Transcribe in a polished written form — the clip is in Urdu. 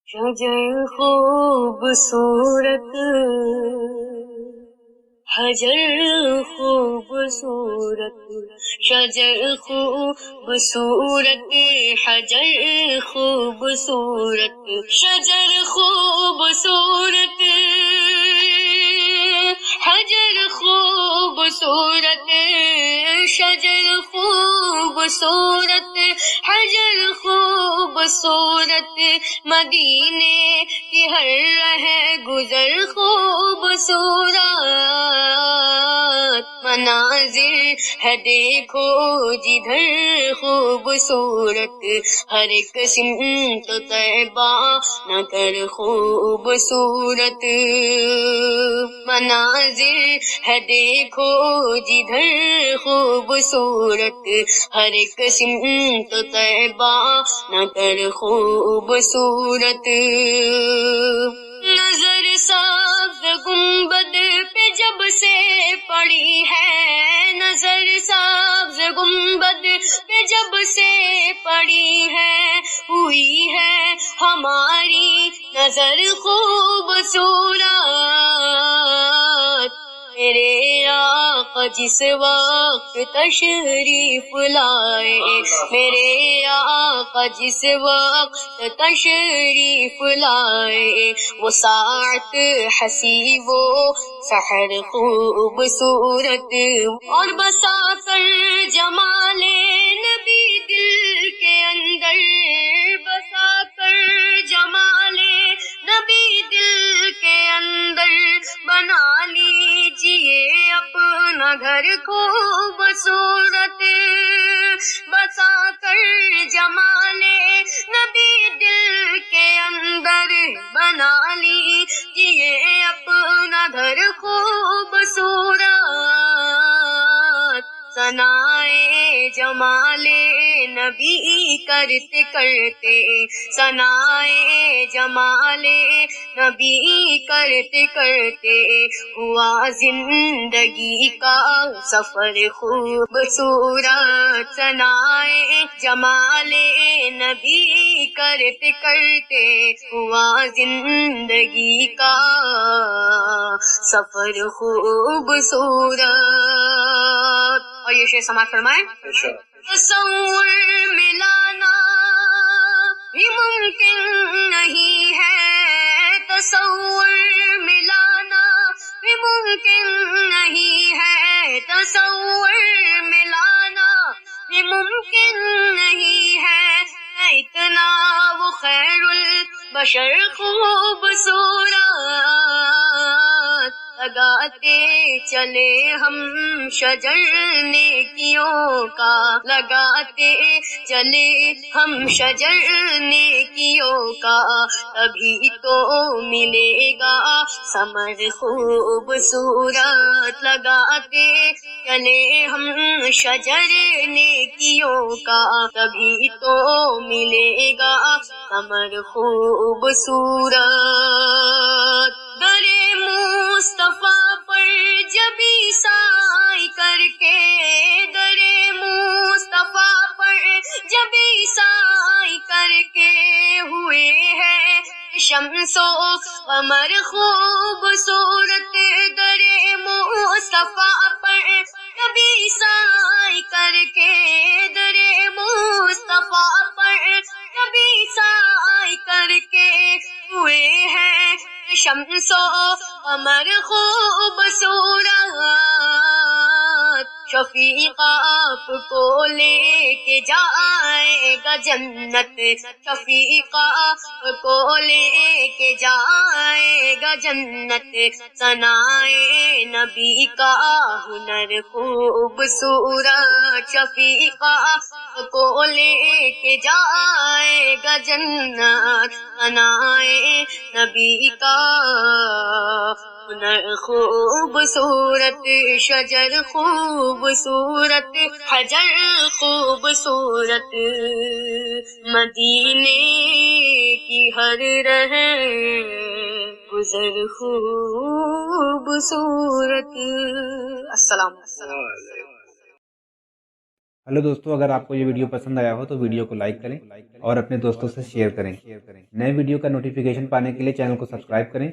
شجر خوبصورت، حجر خوبصورت، شجر خوبصورت، حجر خوبصورت، شجر خوبصورت، حجر خوبصورت، شجر خوبصورت، حجر خوبصورت، مدینے کی ہر رہ گزر خوبصورت، مناظر ہے دیکھو جدھر خوبصورت، ہر ایک سمت طیبہ نہ کر خوبصورت، مناظر ہے دیکھو جدھر خوبصورت، ہر ایک سمت طیبہ نہ کر خوبصورت، نظر سبز گنبد پہ جب سے پڑی ہے، نظر سبز گنبد پہ جب سے پڑی ہے، ہوئی ہے ہماری نظر خوبصورت، میرے آقا جس وقت تشریف لائے، میرے آقا جس وقت تشریف لائے، وہ ساعت ہنسی وہ سحر خوبصورت، اور بسا کر جمال نبی دل کے اندر، بسا کر جمال نبی دل کے اندر، بنا لیجیے اپنا گھر خوبصورت، بسا کر جمال نبی دل کے اندر، بنا لیجیے اپنا گھر خوبصورت، ثنائے جمال نبی کرتے کرتے، ثنائے جمال نبی کرتے کرتے، ہوا زندگی کا سفر خوبصورت، ثنائے جمال نبی کرتے کرتے، ہوا زندگی کا سفر خوبصورت۔ اور یہ شعر سماعت فرمائیں۔ تصور ملانا بھی ممکن نہیں ہے، تصور ملانا بھی ممکن نہیں ہے، تصور ملانا بھی ممکن نہیں ہے، اتنا وہ خیر البشر خوبصورت، لگاتے چلے ہم شجر نیکیوں کا، لگاتے چلے ہم شجر نیکیوں کا، تبھی تو ملے گا ثمر خوبصورت، لگاتے چلے ہم شجر نیکیوں کا، تبھی تو ملے گا ثمر خوبصورت، در مصطفیٰ پر جبی سائی کر کے، در مصطفیٰ پر جبی سائی کر کے، ہوئے ہیں شمس و قمر خوبصورت، در مصطفیٰ پر جبی سائی کر کے، در مصطفیٰ پر جبی سائی کر کے، ہوئے ہیں شمس و قمر خوبصورت، شفیق آپ کو لے کے جائے گا جنت، شفیق آپ کو لے کے جائے گا جنت، ثنائے نبی کا ہنر خوبصورت، شفیق آپ کو لے کے جائے گا جنت، ثنائے نبی کا ہنر خوبصورت، شجر خوبصورت، حجر خوبصورت، مدینے کی ہر رہ گزر خوبصورت۔ السلام علیکم۔ ہلو دوستو، اگر آپ کو یہ ویڈیو پسند آیا ہو تو ویڈیو کو لائک کریں اور اپنے دوستوں سے شیئر کریں۔ نئے ویڈیو کا نوٹیفیکیشن پانے کے لیے چینل کو سبسکرائب کریں